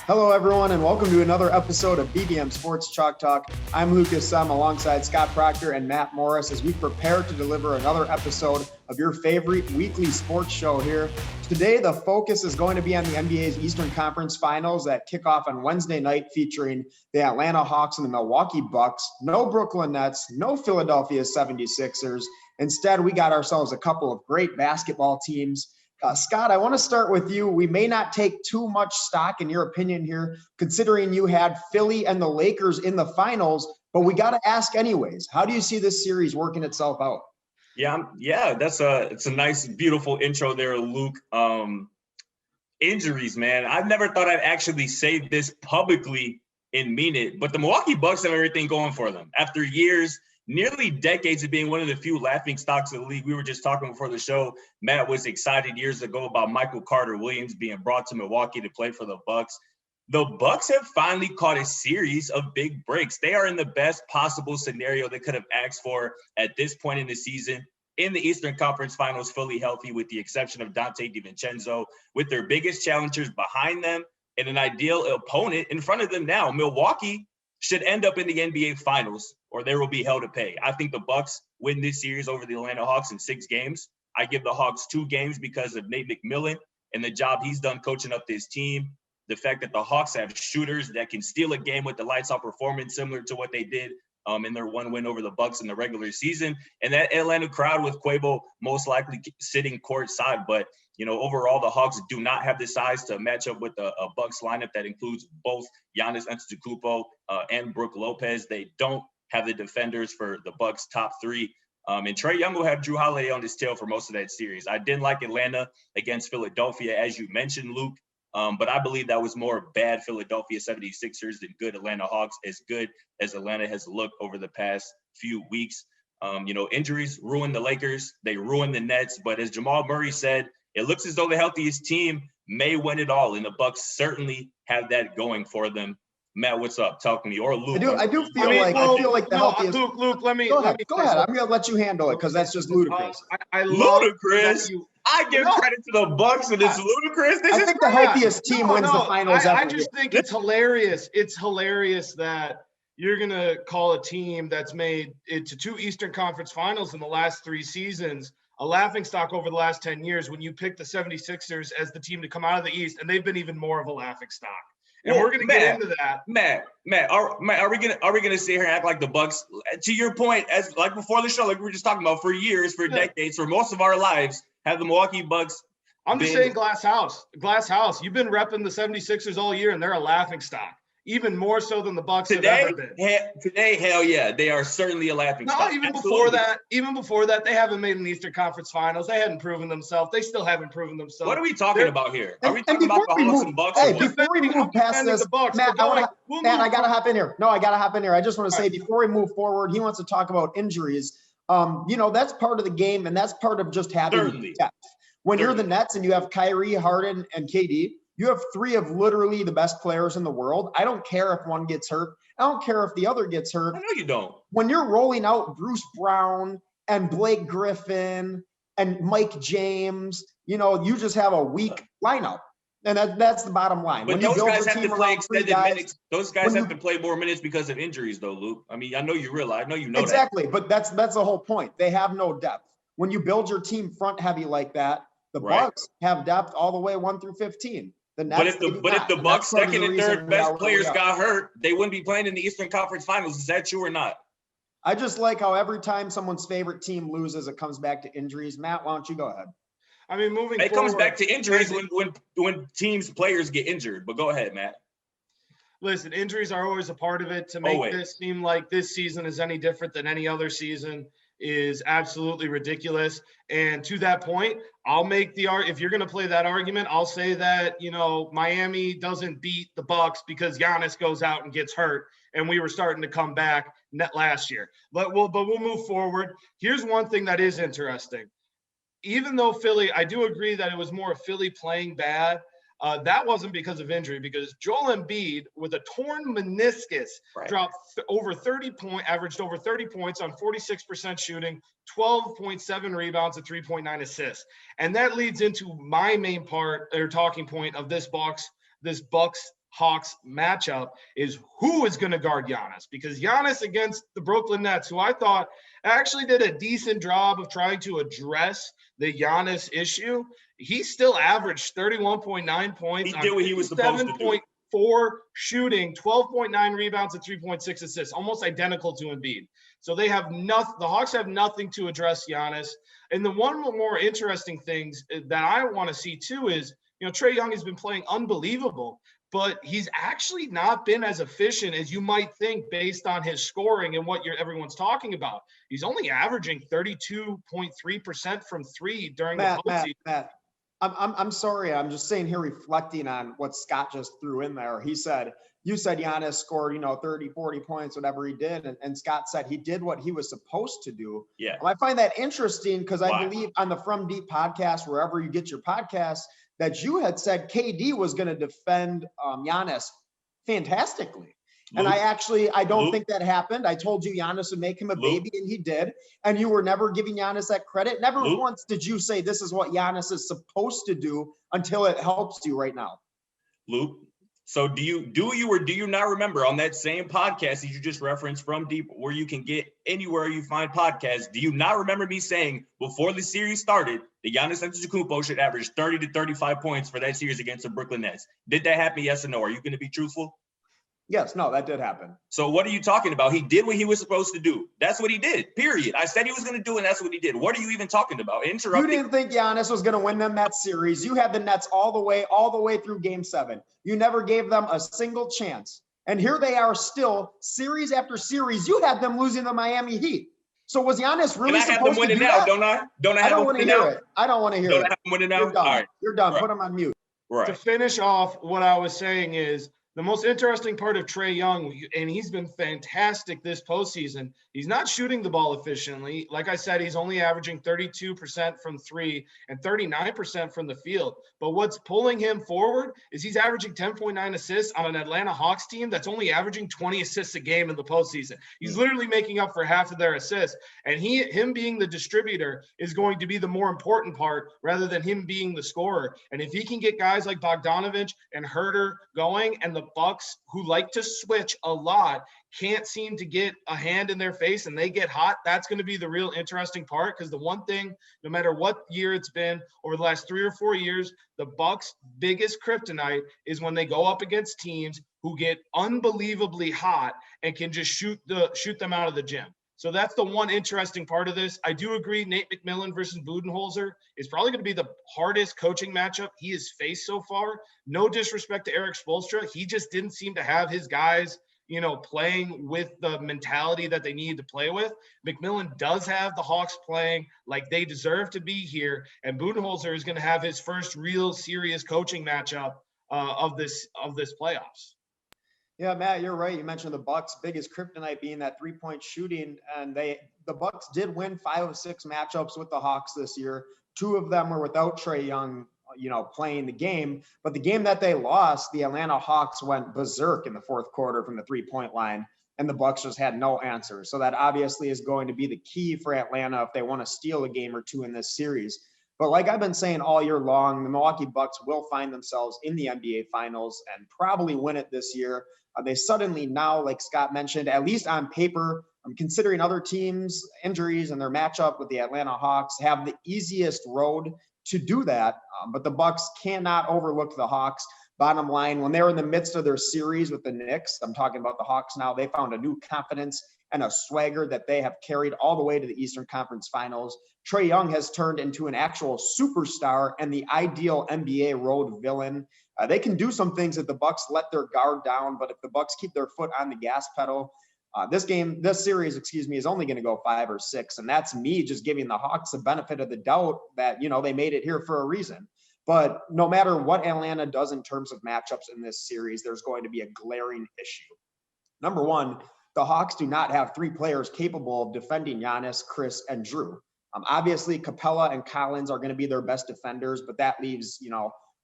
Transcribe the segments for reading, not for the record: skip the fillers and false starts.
Hello, everyone, and welcome to another episode of BVM Sports Chalk Talk. I'm Lucas Semb alongside Scott Procter and Matt Morris as we prepare to deliver another episode of your favorite weekly sports show here. Today, the focus is going to be on the NBA's Eastern Conference Finals that kick off on Wednesday night featuring the Atlanta Hawks and the Milwaukee Bucks. No Brooklyn Nets, no Philadelphia 76ers. Instead, we got ourselves a couple of great basketball teams. Scott, I want to start with you. We may not take too much stock in your opinion here, considering you had Philly and the Lakers in the finals, but we got to ask anyways. How do you see this series working itself out? Yeah, it's a nice, beautiful intro there, Luke. Injuries, man. I've never thought I'd actually say this publicly and mean it, but the Milwaukee Bucks have everything going for them. After years, nearly decades of being one of the few laughing stocks of the league. We were just talking before the show. Matt was excited years ago about Michael Carter-Williams being brought to Milwaukee to play for the Bucks. The Bucks have finally caught a series of big breaks. They are in the best possible scenario they could have asked for at this point in the season. In the Eastern Conference Finals, fully healthy with the exception of Dante DiVincenzo, with their biggest challengers behind them and an ideal opponent in front of them now. Milwaukee should end up in the NBA Finals, or there will be hell to pay. I think the Bucks win this series over the Atlanta Hawks in 6 games. I give the Hawks 2 games because of Nate McMillan and the job he's done coaching up this team. The fact that the Hawks have shooters that can steal a game with the lights-out performance, similar to what they did in their one win over the Bucks in the regular season. And that Atlanta crowd with Quavo most likely sitting courtside. But, overall, the Hawks do not have the size to match up with a Bucks lineup that includes both Giannis Antetokounmpo and Brook Lopez. They don't have the defenders for the Bucks' top 3. And Trey Young will have Drew Holiday on his tail for most of that series. I didn't like Atlanta against Philadelphia, as you mentioned, Luke. But I believe that was more bad Philadelphia 76ers than good Atlanta Hawks, as good as Atlanta has looked over the past few weeks. Injuries ruined the Lakers. They ruined the Nets. But as Jamal Murray said, it looks as though the healthiest team may win it all. And the Bucks certainly have that going for them. Matt, what's up? Talk to me. Or Luke. I feel like the healthiest. Luke, let me go ahead. I'm going to let you handle it because that's just ludicrous. Ludicrous. I give credit to the Bucks, and it's ludicrous. I think the healthiest team wins the finals. I just think it's hilarious. It's hilarious that you're going to call a team that's made it to 2 Eastern Conference Finals in the last 3 seasons a laughingstock over the last 10 years when you pick the 76ers as the team to come out of the East, and they've been even more of a laughingstock. And we're going to get into that. Matt, are we gonna sit here and act like the Bucks? To your point, as like before the show, like we were just talking about, for years, for decades, for most of our lives, have the Milwaukee Bucks. I'm just saying, Glass House. You've been repping the 76ers all year, and they're a laughingstock. Even more so than the Bucks have ever been. Today, hell yeah, they are certainly a laughingstock. No, even before that, they haven't made an Eastern Conference Finals. They hadn't proven themselves. They still haven't proven themselves. What are we talking about here? Are we talking about the Hawks and Bucks? Hey, before we move past this, Matt, I gotta hop in here. No, I gotta hop in here. I just want to say before we move forward, he wants to talk about injuries. That's part of the game, and that's part of just having depth. When you're the Nets and you have Kyrie, Harden, and KD, you have 3 of literally the best players in the world. I don't care if one gets hurt. I don't care if the other gets hurt. I know you don't. When you're rolling out Bruce Brown and Blake Griffin and Mike James, you just have a weak lineup. And that's the bottom line. But those guys have to play extended minutes. Those guys have to play more minutes because of injuries, though, Luke. I mean, I know you realize. I know you know exactly, that. But that's the whole point. They have no depth. When you build your team front heavy like that, the Bucks have depth all the way 1 through 15. But if the Bucks' second and third best players got hurt, they wouldn't be playing in the Eastern Conference Finals. Is that true or not? I just like how every time someone's favorite team loses, it comes back to injuries. Matt, why don't you go ahead? I mean, it comes back to injuries when teams' players get injured. But go ahead, Matt. Listen, injuries are always a part of it. To make this seem like this season is any different than any other season is absolutely ridiculous. And to that point, I'll make if you're going to play that argument, I'll say that, Miami doesn't beat the Bucks because Giannis goes out and gets hurt and we were starting to come back last year. But we'll move forward. Here's one thing that is interesting. Even though Philly, I do agree that it was more Philly playing bad. That wasn't because of injury, because Joel Embiid, with a torn meniscus, averaged over 30 points on 46% shooting, 12.7 rebounds, and 3.9 assists. And that leads into my main part or talking point of this Bucks Hawks matchup is who is going to guard Giannis, because Giannis against the Brooklyn Nets, who I thought actually did a decent job of trying to address the Giannis issue, he still averaged 31.9 points. He did what he was supposed to do. 7.4 shooting, 12.9 rebounds, and 3.6 assists, almost identical to Embiid. So they have nothing. The Hawks have nothing to address Giannis. And the one more interesting things that I want to see too is, Trey Young has been playing unbelievable, but he's actually not been as efficient as you might think based on his scoring and what everyone's talking about. He's only averaging 32.3% from three during the postseason. Matt, I'm sorry. I'm just saying here, reflecting on what Scott just threw in there. He said, you said Giannis scored, 30, 40 points, whatever he did. And Scott said he did what he was supposed to do. Yeah. And I find that interesting because I believe on the From Deep podcast, wherever you get your podcasts, that you had said KD was going to defend Giannis fantastically. And I don't think that happened. I told you Giannis would make him a baby, and he did. And you were never giving Giannis that credit. Never once did you say this is what Giannis is supposed to do until it helps you right now. Luke, so do you not remember on that same podcast that you just referenced From Deep, where you can get anywhere you find podcasts, do you not remember me saying before the series started that Giannis Antetokounmpo should average 30 to 35 points for that series against the Brooklyn Nets? Did that happen? Yes or no? Are you going to be truthful? Yes, no, that did happen. So what are you talking about? He did what he was supposed to do. That's what he did, period. I said he was going to do, and that's what he did. What are you even talking about? You didn't think Giannis was going to win them that series. You had the Nets all the way through Game 7. You never gave them a single chance. And here they are still, series after series. You had them losing the Miami Heat. So was Giannis really supposed to do that? Don't I? I don't want to hear it. I don't want to hear it. Don't I have him winning now? You're done. All right. You're done. Right. Put him on mute. Right. To finish off, what I was saying is the most interesting part of Trae Young, and he's been fantastic this postseason, he's not shooting the ball efficiently. Like I said, he's only averaging 32% from three and 39% from the field. But what's pulling him forward is he's averaging 10.9 assists on an Atlanta Hawks team that's only averaging 20 assists a game in the postseason. He's literally making up for half of their assists. And him being the distributor is going to be the more important part rather than him being the scorer. And if he can get guys like Bogdanovich and Herter going, and the Bucks, who like to switch a lot, can't seem to get a hand in their face and they get hot, that's going to be the real interesting part. Because the one thing, no matter what year it's been over the last 3 or 4 years, the Bucks' biggest kryptonite is when they go up against teams who get unbelievably hot and can just shoot them out of the gym. So that's the one interesting part of this. I do agree Nate McMillan versus Budenholzer is probably going to be the hardest coaching matchup he has faced so far. No disrespect to Eric Spoelstra. He just didn't seem to have his guys, playing with the mentality that they needed to play with. McMillan does have the Hawks playing like they deserve to be here. And Budenholzer is going to have his first real serious coaching matchup of this playoffs. Yeah, Matt, you're right. You mentioned the Bucks' biggest kryptonite being that three-point shooting, and the Bucks did win 5 of 6 matchups with the Hawks this year. 2 of them were without Trae Young, playing the game. But the game that they lost, the Atlanta Hawks went berserk in the fourth quarter from the three-point line, and the Bucks just had no answer. So that obviously is going to be the key for Atlanta if they want to steal a game or 2 in this series. But like I've been saying all year long, the Milwaukee Bucks will find themselves in the NBA Finals and probably win it this year. They suddenly now, like Scott mentioned, at least on paper, considering other teams' injuries and their matchup with the Atlanta Hawks, have the easiest road to do that. But the Bucks cannot overlook the Hawks. Bottom line, when they were in the midst of their series with the Knicks, I'm talking about the Hawks now, they found a new confidence and a swagger that they have carried all the way to the Eastern Conference Finals. Trey Young has turned into an actual superstar and the ideal NBA road villain. They can do some things if the Bucks let their guard down, but if the Bucks keep their foot on the gas pedal, this series, is only going to go 5 or 6. And that's me just giving the Hawks the benefit of the doubt that, they made it here for a reason. But no matter what Atlanta does in terms of matchups in this series, there's going to be a glaring issue. Number one, the Hawks do not have 3 players capable of defending Giannis, Chris, and Drew. Obviously, Capella and Collins are going to be their best defenders, but that leaves,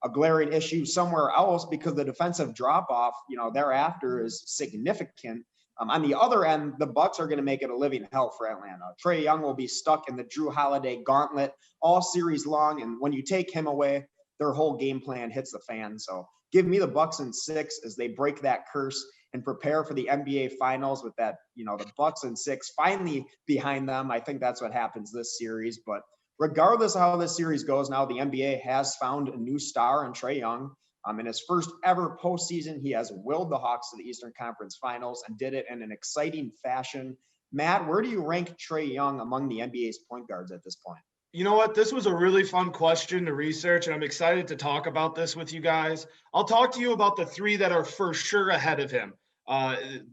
a glaring issue somewhere else because the defensive drop-off, thereafter is significant. On the other end, the Bucks are going to make it a living hell for Atlanta. Trey Young will be stuck in the Drew Holiday gauntlet all series long, and when you take him away, their whole game plan hits the fan. So give me the Bucks in 6 as they break that curse and prepare for the NBA Finals with that, the Bucks in 6 finally behind them. I think that's what happens this series. But regardless of how this series goes now, the NBA has found a new star in Trey Young. In his first ever postseason, he has willed the Hawks to the Eastern Conference Finals and did it in an exciting fashion. Matt, where do you rank Trey Young among the NBA's point guards at this point? You know what? This was a really fun question to research, and I'm excited to talk about this with you guys. I'll talk to you about the 3 that are for sure ahead of him.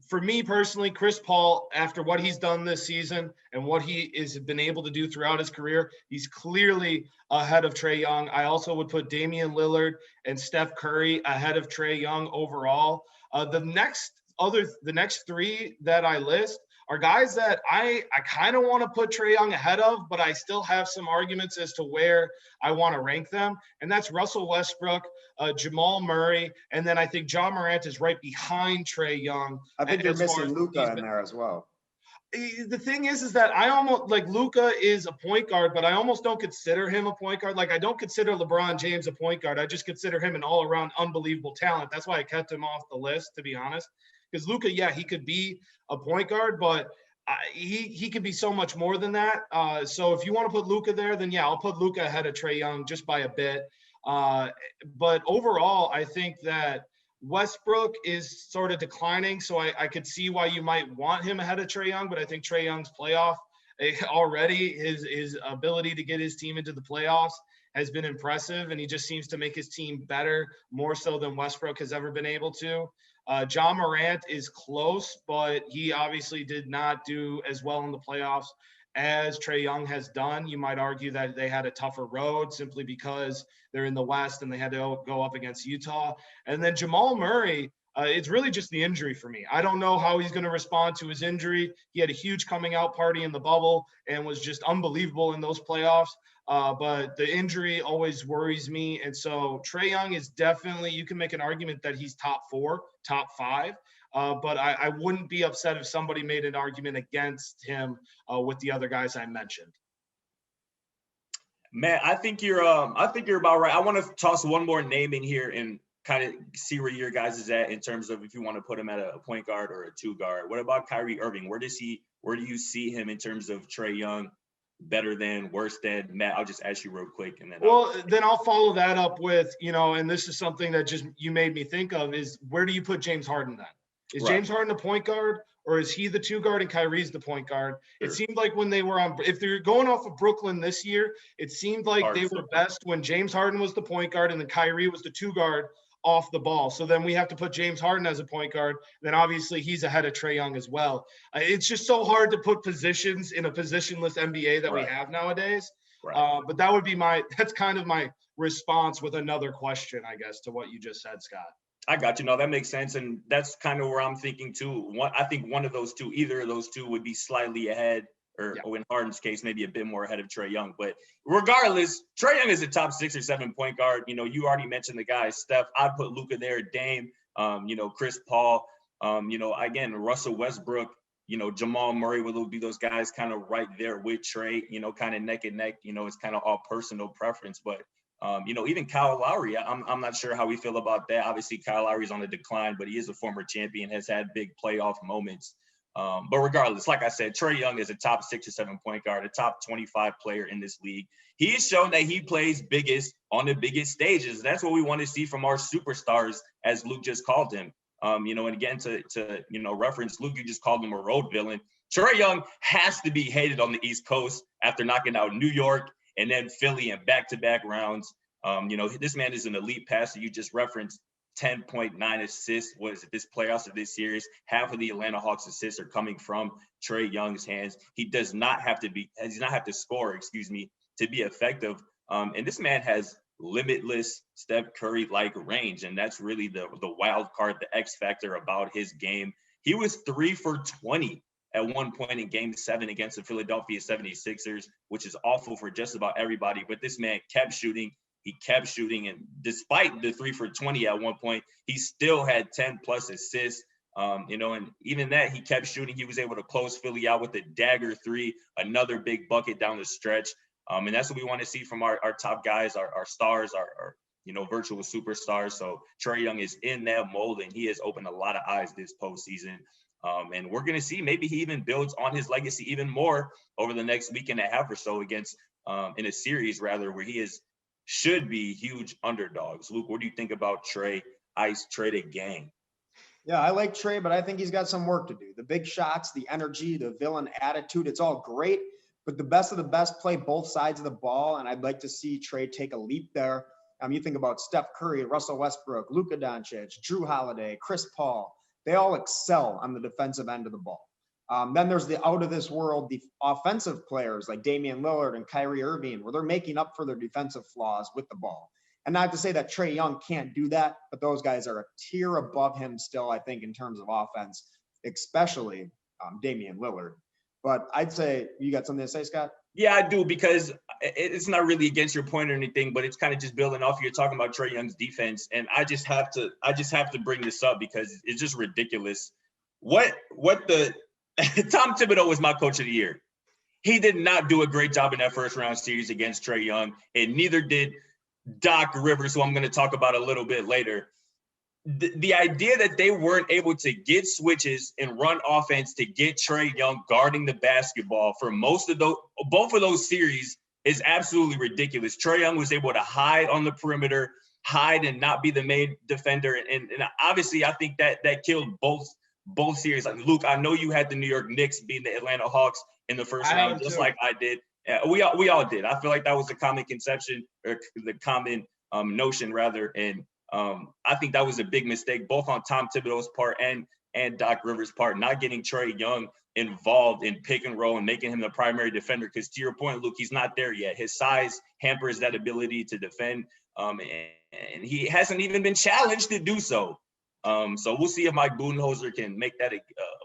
For me personally, Chris Paul, after what he's done this season and what he has been able to do throughout his career, he's clearly ahead of Trey Young. I also would put Damian Lillard and Steph Curry ahead of Trey Young overall. The next 3 that I list are guys that I kind of want to put Trey Young ahead of, but I still have some arguments as to where I want to rank them. And that's Russell Westbrook, Jamal Murray, and then I think Ja Morant is right behind Trey Young. I think you're missing Luka in there as well. The thing is that I almost like Luka is a point guard, but I almost don't consider him a point guard. Like I don't consider LeBron James a point guard. I just consider him an all-around unbelievable talent. That's why I kept him off the list, to be honest. Because Luka, yeah, he could be a point guard, but he could be so much more than that. So if you want to put Luka there, then yeah, I'll put Luka ahead of Trey Young just by a bit. But overall, I think that Westbrook is sort of declining, so I could see why you might want him ahead of Trey Young, but I think Trey Young's playoff already, his ability to get his team into the playoffs has been impressive, and he just seems to make his team better, more so than Westbrook has ever been able to. Ja Morant is close, but he obviously did not do as well in the playoffs as Trey Young has done. You might argue that they had a tougher road simply because they're in the West and they had to go up against Utah. And then Jamal Murray, it's really just the injury for me. I don't know how he's going to respond to his injury. He had a huge coming out party in the bubble and was just unbelievable in those playoffs. But the injury always worries me. And so Trey Young is definitely, you can make an argument that he's top 4, top 5. But I wouldn't be upset if somebody made an argument against him with the other guys I mentioned. Man, I think you're about right. I want to toss one more name in here and kind of see where your guys is at in terms of if you want to put him at a point guard or a 2 guard. What about Kyrie Irving? Where do you see him in terms of Trey Young? Better than, worse than? Matt, I'll just ask you real quick, and then I'll follow that up with, and this is something that just you made me think of, is where do you put James Harden then? Is James Harden a point guard, or is he the 2 guard and Kyrie's the point guard? Sure. It seemed like when they were if they're going off of Brooklyn this year, it seemed like they were best when James Harden was the point guard and then Kyrie was the 2 guard off the ball. So then we have to put James Harden as a point guard. Then obviously he's ahead of Trey Young as well. It's just so hard to put positions in a positionless NBA that we have nowadays. Right. But that would be that's kind of my response with another question, I guess, to what you just said, Scott. I got you. No, that makes sense. And that's kind of where I'm thinking too. I think one of those 2, either of those 2 would be slightly ahead, or in Harden's case, maybe a bit more ahead of Trey Young. But regardless, Trey Young is a top 6 or 7 point guard. You already mentioned the guys. Steph, I'd put Luka there, Dame, Chris Paul, again, Russell Westbrook, Jamal Murray will be those guys kind of right there with Trey, kind of neck and neck. It's kind of all personal preference. But, even Kyle Lowry, I'm not sure how we feel about that. Obviously, Kyle Lowry's on the decline, but he is a former champion, has had big playoff moments. But regardless, like I said, Trey Young is a top 6 or 7 point guard, a top 25 player in this league. He has shown that he plays biggest on the biggest stages. That's what we want to see from our superstars, as Luke just called him. And again, to reference Luke, you just called him a road villain. Trey Young has to be hated on the East Coast after knocking out New York and then Philly in back-to-back rounds. This man is an elite passer. You just referenced 10.9 assists. What is it, this playoffs of this series? Half of the Atlanta Hawks assists are coming from Trey Young's hands. He does not have to score, to be effective. And this man has limitless Steph Curry-like range. And that's really the wild card, the X factor about his game. He was 3 for 20 at one point in Game 7 against the Philadelphia 76ers, which is awful for just about everybody. But this man kept shooting. He kept shooting, and despite the 3 for 20 at one point, he still had 10-plus assists. And even that, he kept shooting. He was able to close Philly out with a dagger 3, another big bucket down the stretch. And that's what we want to see from our top guys, our stars, our virtual superstars. So Trey Young is in that mold, and he has opened a lot of eyes this postseason. And we're going to see maybe he even builds on his legacy even more over the next week and a half or so against in a series rather where he should be huge underdogs. Luke, what do you think about Trey, Ice, Trey the gang? Yeah, I like Trey, but I think he's got some work to do. The big shots, the energy, the villain attitude, it's all great, but the best of the best play both sides of the ball, and I'd like to see Trey take a leap there. You think about Steph Curry, Russell Westbrook, Luka Doncic, Jrue Holiday, Chris Paul. They all excel on the defensive end of the ball. Then there's the out of this world, the offensive players like Damian Lillard and Kyrie Irving, where they're making up for their defensive flaws with the ball. And not to say that Trae Young can't do that, but those guys are a tier above him still, I think, in terms of offense, especially Damian Lillard. But I'd say you got something to say, Scott? Yeah, I do, because it's not really against your point or anything, but it's kind of just building off. You're talking about Trae Young's defense, and I just have to bring this up because it's just ridiculous. What the Tom Thibodeau was my coach of the year. He did not do a great job in that first round series against Trae Young, and neither did Doc Rivers, who I'm going to talk about a little bit later. The idea that they weren't able to get switches and run offense to get Trae Young guarding the basketball for both of those series is absolutely ridiculous. Trae Young was able to hide on the perimeter, hide and not be the main defender. And obviously, I think that killed both series. Like, Luke, I know you had the New York Knicks beating the Atlanta Hawks in the first round, just like I did. We all did. I feel like that was the common conception, or the common notion rather. And I think that was a big mistake, both on Tom Thibodeau's part and Doc Rivers' part, not getting Trae Young involved in pick and roll and making him the primary defender. Because to your point, Luke, he's not there yet. His size hampers that ability to defend, and he hasn't even been challenged to do so. So we'll see if Mike Budenholzer can make that a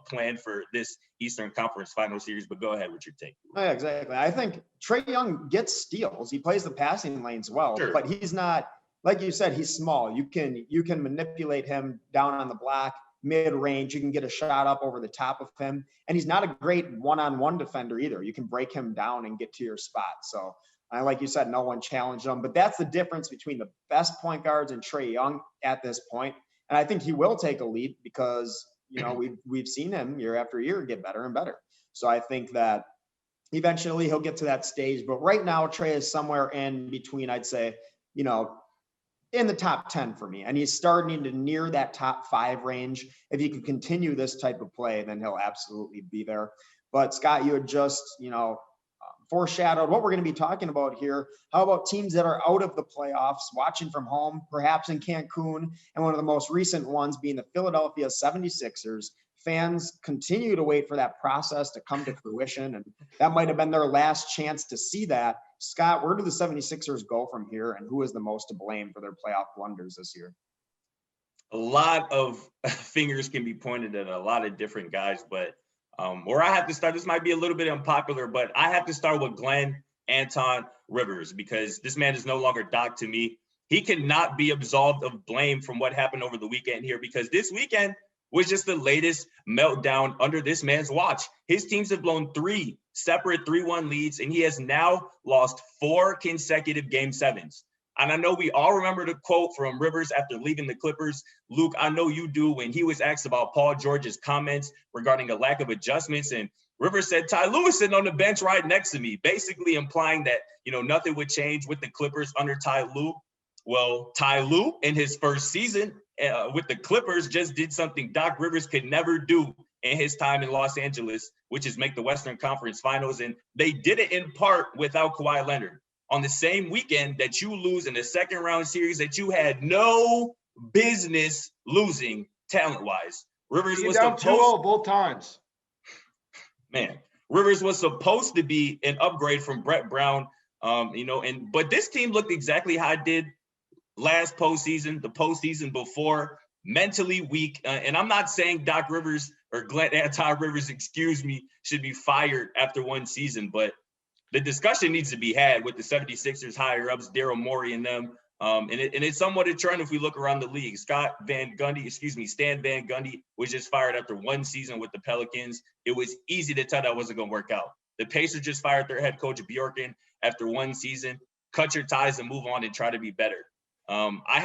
plan for this Eastern Conference Final Series. But go ahead with your take. Yeah, exactly. I think Trae Young gets steals. He plays the passing lanes well, Sure. But he's not, like you said, he's small. You can manipulate him down on the block, mid-range. You can get a shot up over the top of him. And he's not a great one-on-one defender either. You can break him down and get to your spot. So, like you said, no one challenged him. But that's the difference between the best point guards and Trae Young at this point. And I think he will take a leap because, we've seen him year after year get better and better. So I think that eventually he'll get to that stage. But right now, Trae is somewhere in between, I'd say, in the top 10 for me. And he's starting to near that top 5 range. If he can continue this type of play, then he'll absolutely be there. But Scott, you had just, foreshadowed what we're going to be talking about here. How about teams that are out of the playoffs, watching from home, perhaps in Cancun, and one of the most recent ones being the Philadelphia 76ers. Fans continue to wait for that process to come to fruition, and that might have been their last chance to see that. Scott, where do the 76ers go from here, and who is the most to blame for their playoff blunders this year? A lot of fingers can be pointed at a lot of different guys, but where I have to start, this might be a little bit unpopular, but I have to start with Glenn Anton Rivers, because this man is no longer Doc to me. He cannot be absolved of blame from what happened over the weekend here, because this weekend was just the latest meltdown under this man's watch. His teams have blown 3 separate 3-1 leads, and he has now lost 4 consecutive Game 7s. And I know we all remember the quote from Rivers after leaving the Clippers. Luke, I know you do, when he was asked about Paul George's comments regarding a lack of adjustments. And Rivers said, Ty Lue is sitting on the bench right next to me, basically implying that, nothing would change with the Clippers under Ty Lue. Well, Ty Lue in his first season with the Clippers just did something Doc Rivers could never do in his time in Los Angeles, which is make the Western Conference Finals. And they did it in part without Kawhi Leonard. On the same weekend that you lose in the second round series that you had no business losing talent-wise. Rivers was down 2-0 both times. Man, Rivers was supposed to be an upgrade from Brett Brown, but this team looked exactly how it did last postseason, the postseason before, mentally weak. And I'm not saying Doc Rivers or Glenn Anton Rivers, should be fired after one season, but the discussion needs to be had with the 76ers higher ups, Daryl Morey and them. And it's somewhat a trend if we look around the league. Stan Van Gundy was just fired after one season with the Pelicans. It was easy to tell that wasn't going to work out. The Pacers just fired their head coach Bjorken after one season. Cut your ties and move on and try to be better. I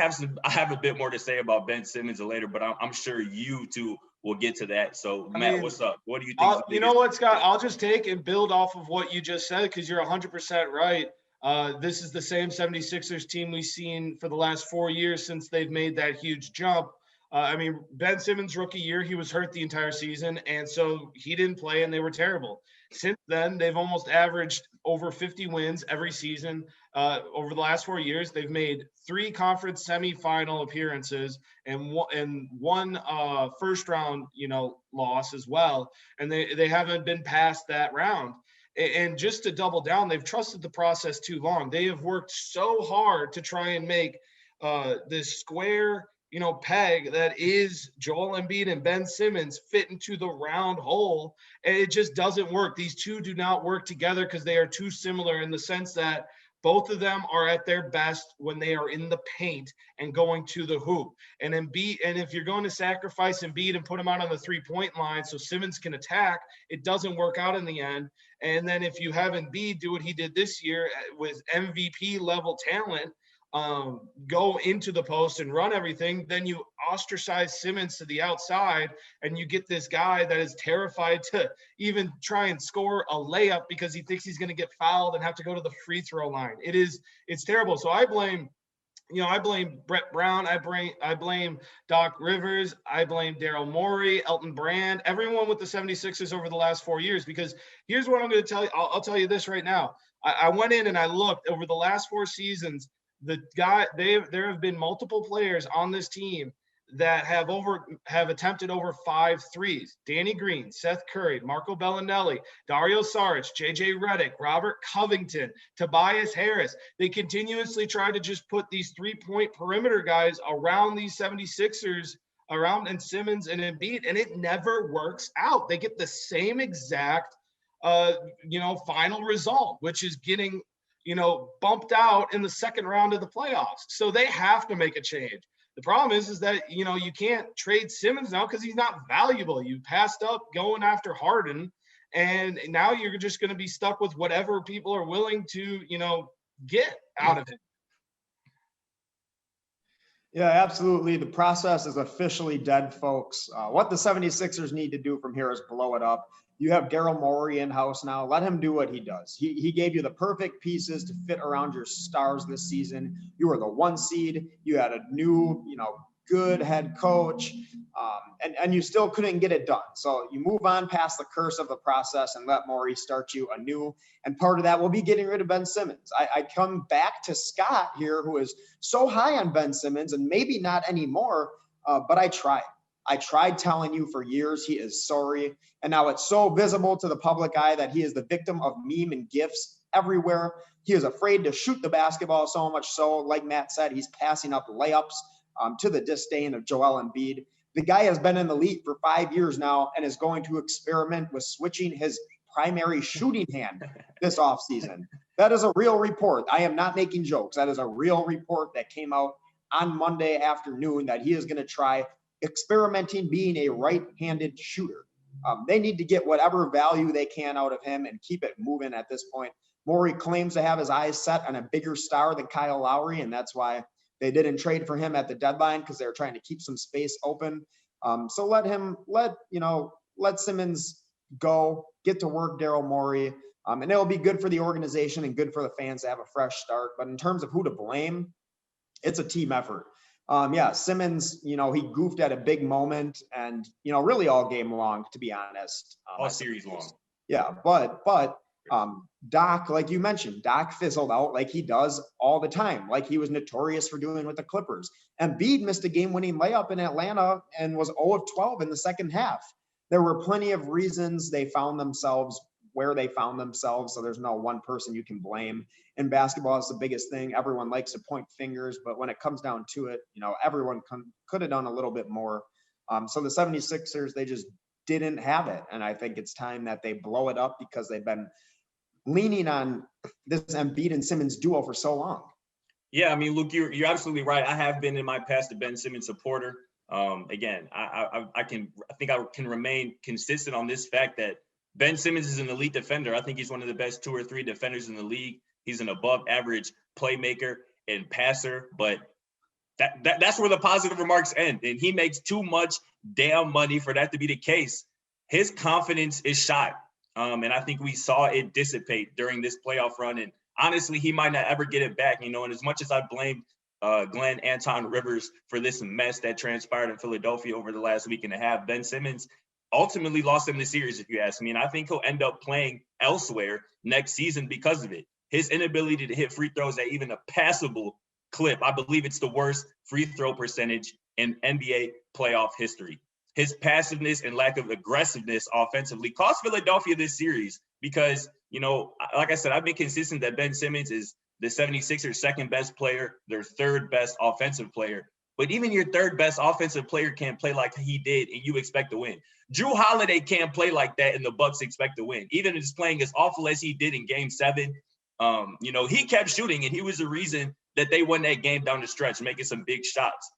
have a bit more to say about Ben Simmons later, but I'm sure you two will get to that. So Matt, what's up? What do you think? You know what, Scott? I'll just take and build off of what you just said, because you're 100% right. This is the same 76ers team we've seen for the last 4 years since they've made that huge jump. Ben Simmons' rookie year, he was hurt the entire season, and so he didn't play, and they were terrible. Since then, they've almost averaged over 50 wins every season. Over the last 4 years, they've made 3 conference semifinal appearances and one first-round, loss as well, and they haven't been past that round. And just to double down, they've trusted the process too long. They have worked so hard to try and make this square peg that is Joel Embiid and Ben Simmons fit into the round hole, and it just doesn't work. These two do not work together because they are too similar in the sense that both of them are at their best when they are in the paint and going to the hoop. And Embiid, and if you're going to sacrifice Embiid and put him out on the 3-point line so Simmons can attack, it doesn't work out in the end. And then if you have Embiid do what he did this year with MVP level talent, go into the post and run everything, then you ostracize Simmons to the outside, and you get this guy that is terrified to even try and score a layup because he thinks he's going to get fouled and have to go to the free throw line. It's terrible. So I blame Brett Brown. I blame Doc Rivers. I blame Daryl Morey, Elton Brand, everyone with the 76ers over the last 4 years, because here's what I'm going to tell you. I'll tell you this right now. I went in and I looked over the last 4 seasons. There have been multiple players on this team that have attempted over 5 threes. Danny Green, Seth Curry, Marco Bellinelli, Dario Saric, JJ Redick, Robert Covington, Tobias Harris. They continuously try to just put these 3-point perimeter guys around these 76ers, and Simmons and Embiid, and it never works out. They get the same exact final result, which is getting bumped out in the second round of the playoffs. So they have to make a change. The problem is that, you can't trade Simmons now because he's not valuable. You passed up going after Harden, and now you're just going to be stuck with whatever people are willing to, get out of him. Yeah, absolutely. The process is officially dead, folks. What the 76ers need to do from here is blow it up. You have Daryl Morey in-house now. Let him do what he does. He gave you the perfect pieces to fit around your stars this season. You were the 1 seed. You had a new, good head coach, and you still couldn't get it done. So you move on past the curse of the process and let Morey start you anew. And part of that will be getting rid of Ben Simmons. I come back to Scott here, who is so high on Ben Simmons, and maybe not anymore, but I tried. I tried telling you for years he is sorry. And now it's so visible to the public eye that he is the victim of meme and gifs everywhere. He is afraid to shoot the basketball, so much so, like Matt said, he's passing up layups to the disdain of Joel Embiid. The guy has been in the league for 5 years now and is going to experiment with switching his primary shooting hand this offseason. That is a real report. I am not making jokes. That is a real report that came out on Monday afternoon that he is going to try experimenting being a right-handed shooter. They need to get whatever value they can out of him and keep it moving at this point. Morey claims to have his eyes set on a bigger star than Kyle Lowry, and that's why they didn't trade for him at the deadline, because they were trying to keep some space open. So let Simmons go, get to work Daryl Morey, and it'll be good for the organization and good for the fans to have a fresh start. But in terms of who to blame, it's a team effort. Simmons, he goofed at a big moment, and, really all game long, to be honest. All series long. Yeah, but Doc, like you mentioned, Doc fizzled out like he does all the time, like he was notorious for doing with the Clippers. Embiid missed a game-winning layup in Atlanta and was 0 of 12 in the second half. There were plenty of reasons they found themselves where they found themselves, so there's no one person you can blame. In basketball, it's the biggest thing. Everyone likes to point fingers, but when it comes down to it, everyone could have done a little bit more. So the 76ers, they just didn't have it, and I think it's time that they blow it up because they've been leaning on this Embiid and Simmons duo for so long. Yeah, Luke, you're absolutely right. I have been in my past a Ben Simmons supporter. Again, I think I can remain consistent on this fact that Ben Simmons is an elite defender. I think he's one of the best 2 or 3 defenders in the league. He's an above average playmaker and passer, but That's where the positive remarks end. And he makes too much damn money for that to be the case. His confidence is shot. And I think we saw it dissipate during this playoff run. And honestly, he might not ever get it back, you know, and as much as I blamed Glenn Anton Rivers for this mess that transpired in Philadelphia over the last week and a half, Ben Simmons ultimately lost him the series, if you ask me. And I think he'll end up playing elsewhere next season because of it. His inability to hit free throws at even a passable clip. I believe it's the worst free throw percentage in NBA playoff history. His passiveness and lack of aggressiveness offensively cost Philadelphia this series because, you know, like I said, I've been consistent that Ben Simmons is the 76ers' second best player, their third best offensive player. But even your third best offensive player can't play like he did and you expect to win. Jrue Holiday can't play like that and the Bucks expect to win. Even if he's playing as awful as he did in Game 7, you know, he kept shooting and he was the reason that they won that game down the stretch, making some big shots.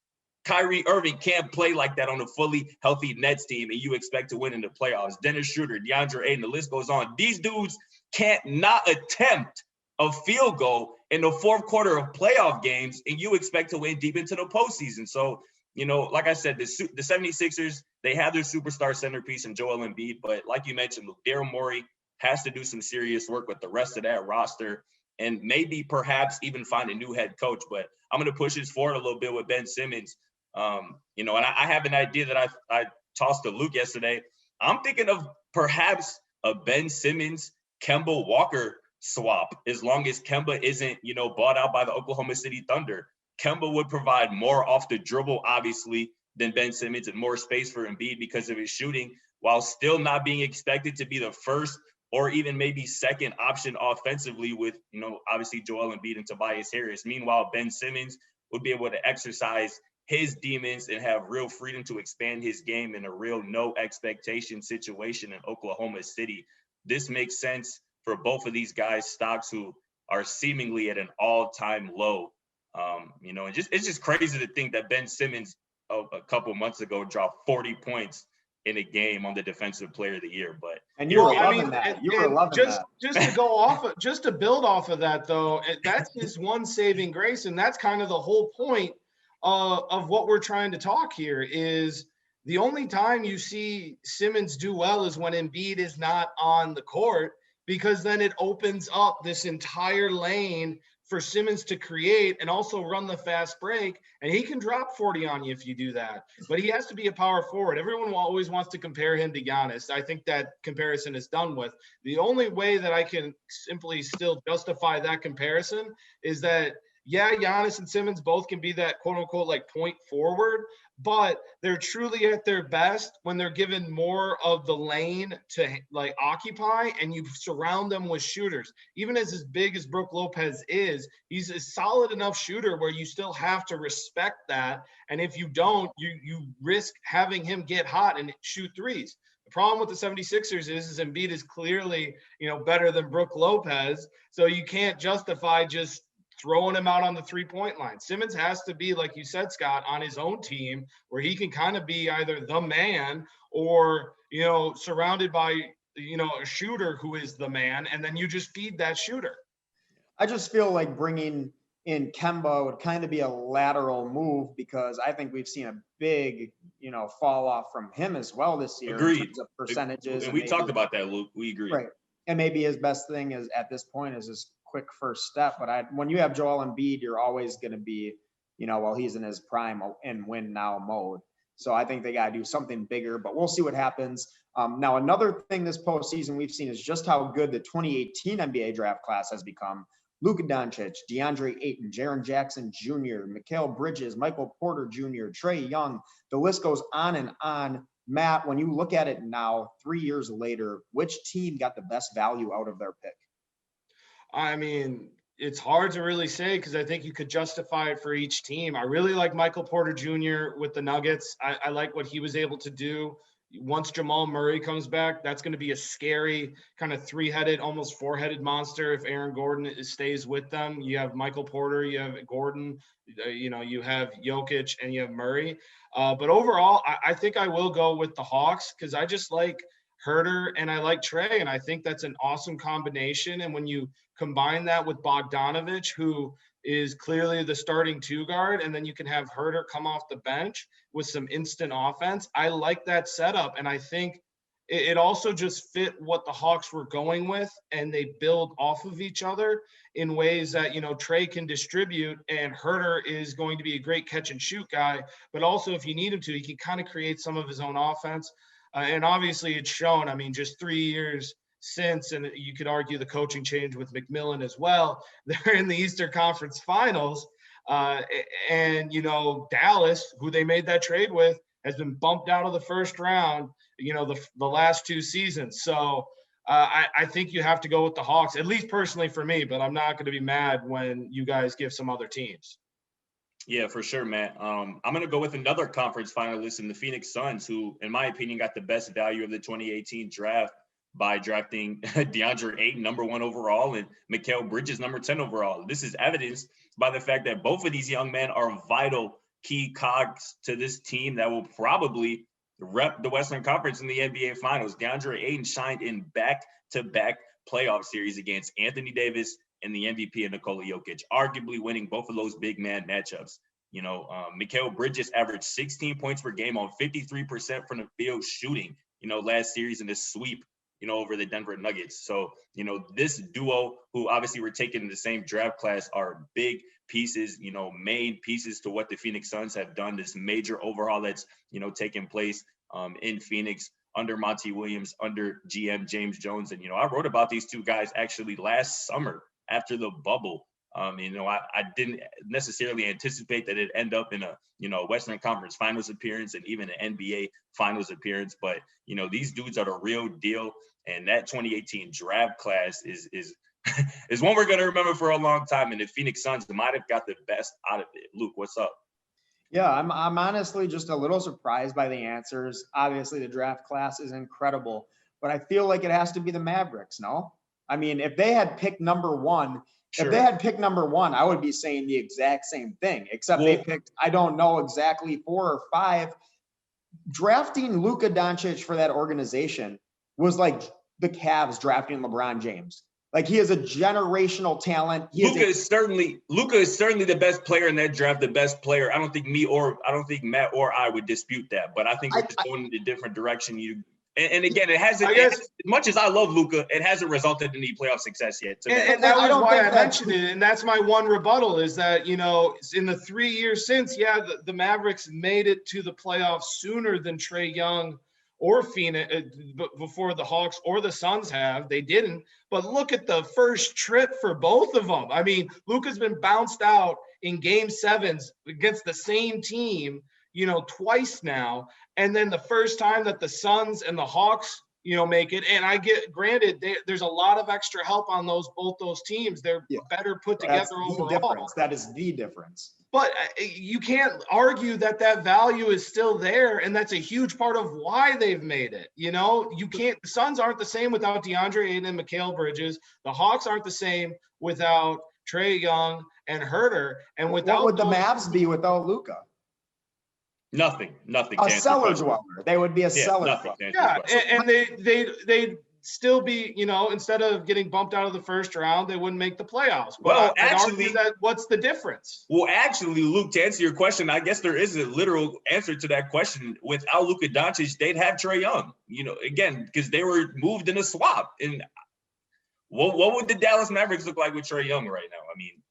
Kyrie Irving can't play like that on a fully healthy Nets team and you expect to win in the playoffs. Dennis Schroeder, DeAndre Ayton, the list goes on. These dudes can't not attempt a field goal in the fourth quarter of playoff games and you expect to win deep into the postseason. So, you know, like I said, the 76ers, they have their superstar centerpiece in Joel Embiid, but like you mentioned, Daryl Morey has to do some serious work with the rest of that roster and maybe perhaps even find a new head coach. But I'm going to push this forward a little bit with Ben Simmons. You know, and I have an idea that I tossed to Luke yesterday. I'm thinking of perhaps a Ben Simmons, Kemba Walker swap, as long as Kemba isn't, you know, bought out by the Oklahoma City Thunder. Kemba would provide more off the dribble, obviously, than Ben Simmons and more space for Embiid because of his shooting, while still not being expected to be the first or even maybe second option offensively with, you know, obviously Joel Embiid and Tobias Harris. Meanwhile, Ben Simmons would be able to exercise his demons and have real freedom to expand his game in a real no expectation situation in Oklahoma City. This makes sense for both of these guys' stocks who are seemingly at an all-time low. You know, and it's just crazy to think that Ben Simmons a couple months ago dropped 40 points in a game on the Defensive Player of the Year. But you were loving that. You were loving that. Just to go off of, just to build off of that, though, that's his one saving grace, and that's kind of the whole point of what we're trying to talk here. Is the only time you see Simmons do well is when Embiid is not on the court, because then it opens up this entire lane for Simmons to create and also run the fast break. And he can drop 40 on you if you do that. But he has to be a power forward. Everyone always wants to compare him to Giannis. I think that comparison is done with. The only way that I can simply still justify that comparison is that, yeah, Giannis and Simmons both can be that quote unquote like point forward, but they're truly at their best when they're given more of the lane to like occupy and you surround them with shooters. Even as big as Brook Lopez is, he's a solid enough shooter where you still have to respect that. And if you don't, you risk having him get hot and shoot threes. The problem with the 76ers is Embiid is clearly, you know, better than Brook Lopez. So you can't justify just throwing him out on the three-point line. Simmons has to be, like you said, Scott, on his own team where he can kind of be either the man or, you know, surrounded by, you know, a shooter who is the man, and then you just feed that shooter. I just feel like bringing in Kemba would kind of be a lateral move because I think we've seen a big, you know, fall off from him as well this year. Agreed. In terms of percentages. And we talked about that, Luke. We agree. Right. And maybe his best thing is at this point is his quick first step. But when you have Joel Embiid, you're always going to be, you know, well, he's in his prime and win now mode. So I think they got to do something bigger, but we'll see what happens. Now, another thing this postseason we've seen is just how good the 2018 NBA draft class has become. Luka Doncic, DeAndre Ayton, Jaren Jackson Jr., Mikal Bridges, Michael Porter Jr., Trae Young. The list goes on and on. Matt, when you look at it now, 3 years later, which team got the best value out of their pick? I mean, it's hard to really say because I think you could justify it for each team. I really like Michael Porter Jr. with the Nuggets. I like what he was able to do. Once Jamal Murray comes back, that's going to be a scary kind of three-headed, almost four-headed monster if Aaron Gordon stays with them. You have Michael Porter, you have Gordon, you know, you have Jokic, and you have Murray. But overall, I think I will go with the Hawks because I just like Herder, and I like Trae, and I think that's an awesome combination. And when you combine that with Bogdanovich, who is clearly the starting two guard, and then you can have Herder come off the bench with some instant offense, I like that setup. And I think it also just fit what the Hawks were going with, and they build off of each other in ways that, Trae can distribute, and Herder is going to be a great catch and shoot guy, but also if you need him to, he can kind of create some of his own offense. And obviously it's shown, just 3 years since, and you could argue the coaching change with McMillan as well, they're in the Eastern Conference Finals. And Dallas, who they made that trade with, has been bumped out of the first round, the last 2 seasons. So I think you have to go with the Hawks, at least personally for me, but I'm not going to be mad when you guys give some other teams. Yeah, for sure, Matt. I'm going to go with another conference finalist in the Phoenix Suns, who, in my opinion, got the best value of the 2018 draft by drafting DeAndre Ayton, number 1 overall, and Mikal Bridges, number 10 overall. This is evidenced by the fact that both of these young men are vital key cogs to this team that will probably rep the Western Conference in the NBA Finals. DeAndre Ayton shined in back-to-back playoff series against Anthony Davis and the MVP and Nikola Jokic, arguably winning both of those big man matchups. Mikal Bridges averaged 16 points per game on 53% from the field shooting, last series in this sweep, over the Denver Nuggets. So, this duo, who obviously were taken in the same draft class, are big pieces, main pieces to what the Phoenix Suns have done, this major overhaul that's, taken place in Phoenix under Monty Williams, under GM James Jones. And, I wrote about these two guys actually last summer after the bubble. I didn't necessarily anticipate that it'd end up in a, Western Conference Finals appearance and even an NBA Finals appearance. But, these dudes are the real deal. And that 2018 draft class is one we're going to remember for a long time. And the Phoenix Suns might have got the best out of it. Luke, what's up? Yeah, I'm honestly just a little surprised by the answers. Obviously, the draft class is incredible, but I feel like it has to be the Mavericks, no? If they had picked number 1, Sure. If they had picked number 1, I would be saying the exact same thing, except they picked, I don't know exactly 4 or 5. Drafting Luka Doncic for that organization was like the Cavs drafting LeBron James. Like, he is a generational talent. Luka is certainly the best player in that draft, the best player. I don't think Matt or I would dispute that, but I think we're just going in a different direction. And again, as much as I love Luka, it hasn't resulted in any playoff success yet. And that was why I mentioned it. And that's my one rebuttal is that, in the 3 years since, the Mavericks made it to the playoffs sooner than Trae Young or Phoenix, before the Hawks or the Suns have. They didn't. But look at the first trip for both of them. Luka's been bounced out in game 7s against the same team, twice now. And then the first time that the Suns and the Hawks, make it. And I get, granted, there's a lot of extra help on both those teams. They're better put together overall. That is the difference. But you can't argue that value is still there, and that's a huge part of why they've made it. You can't. The Suns aren't the same without DeAndre Ayton and Mikal Bridges. The Hawks aren't the same without Trae Young and Herder. And without, what would the Mavs be without Luka? Nothing. A cellar dweller. They would be a cellar dweller. Yeah, and they'd still be, instead of getting bumped out of the first round, they wouldn't make the playoffs. But what's the difference? Well, actually, Luke, to answer your question, I guess there is a literal answer to that question. Without Luka Doncic, they'd have Trey Young, again, because they were moved in a swap. And what would the Dallas Mavericks look like with Trey Young right now?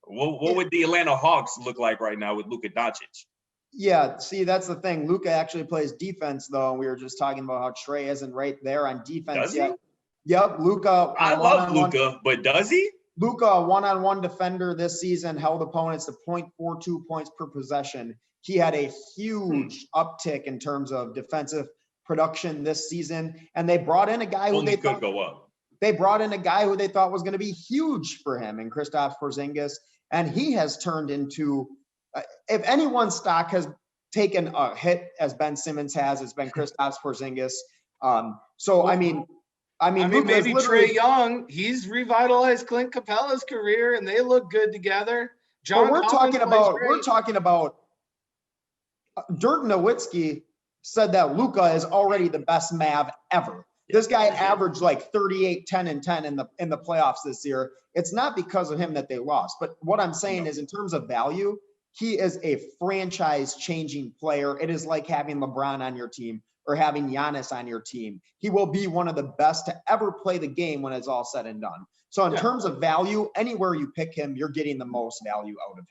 What would the Atlanta Hawks look like right now with Luka Doncic? Yeah, see, that's the thing. Luka actually plays defense, though. We were just talking about how Trey isn't right there on defense does yet. He? Yep, Luka. I love Luka, but does he? Luka, a one-on-one defender this season, held opponents to 0.42 points per possession. He had a huge uptick in terms of defensive production this season, and they brought in a guy who they thought go up. They brought in a guy who they thought was going to be huge for him, in Kristaps Porzingis, and he has turned into. If anyone's stock has taken a hit, as Ben Simmons has, it's been Kristaps Porzingis. Maybe Trey Young, he's revitalized Clint Capella's career, and they look good together. We're talking about Dirk Nowitzki said that Luka is already the best Mav ever. This guy averaged like 38, 10, and 10 in the playoffs this year. It's not because of him that they lost. But what I'm saying is, in terms of value, he is a franchise-changing player. It is like having LeBron on your team or having Giannis on your team. He will be one of the best to ever play the game when it's all said and done. So in terms of value, anywhere you pick him, you're getting the most value out of him.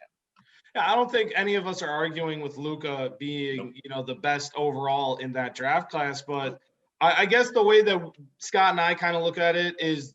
Yeah, I don't think any of us are arguing with Luka being, the best overall in that draft class. But I guess the way that Scott and I kind of look at it is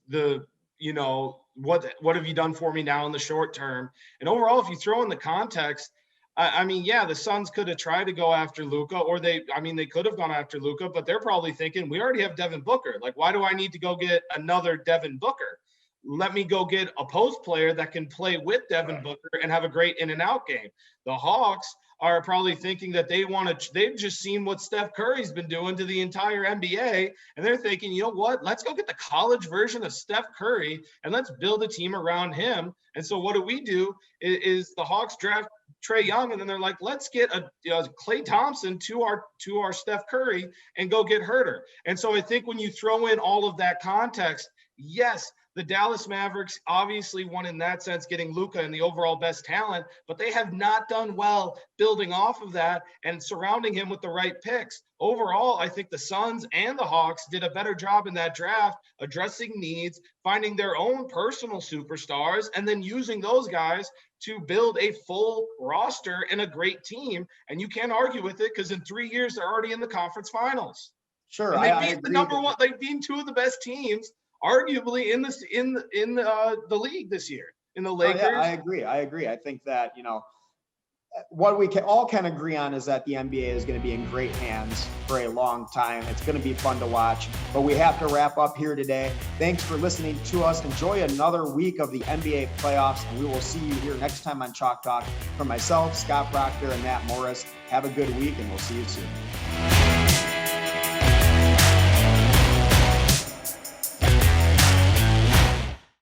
what have you done for me now in the short term? And overall, if you throw in the context, the Suns could have tried to go after Luka, or they could have gone after Luka, but they're probably thinking, we already have Devin Booker. Like, why do I need to go get another Devin Booker? Let me go get a post player that can play with Devin Booker and have a great in and out game. The Hawks are probably thinking that they've just seen what Steph Curry's been doing to the entire NBA. And they're thinking, you know what, let's go get the college version of Steph Curry and let's build a team around him. And so what do? Is the Hawks draft Trae Young, and then they're like, let's get a Klay Thompson to our Steph Curry and go get Herder. And so I think when you throw in all of that context, yes, the Dallas Mavericks obviously won in that sense, getting Luka and the overall best talent, but they have not done well building off of that and surrounding him with the right picks. Overall, I think the Suns and the Hawks did a better job in that draft, addressing needs, finding their own personal superstars, and then using those guys to build a full roster and a great team. And you can't argue with it because in 3 years, they're already in the conference finals. Sure. And they beat the number one. They've beaten two of the best teams arguably in the league this year, in the Lakers. Oh, yeah, I agree. I think that, what we all can agree on is that the NBA is going to be in great hands for a long time. It's going to be fun to watch, but we have to wrap up here today. Thanks for listening to us. Enjoy another week of the NBA playoffs, and we will see you here next time on Chalk Talk. For myself, Scott Procter, and Matt Morris, have a good week, and we'll see you soon.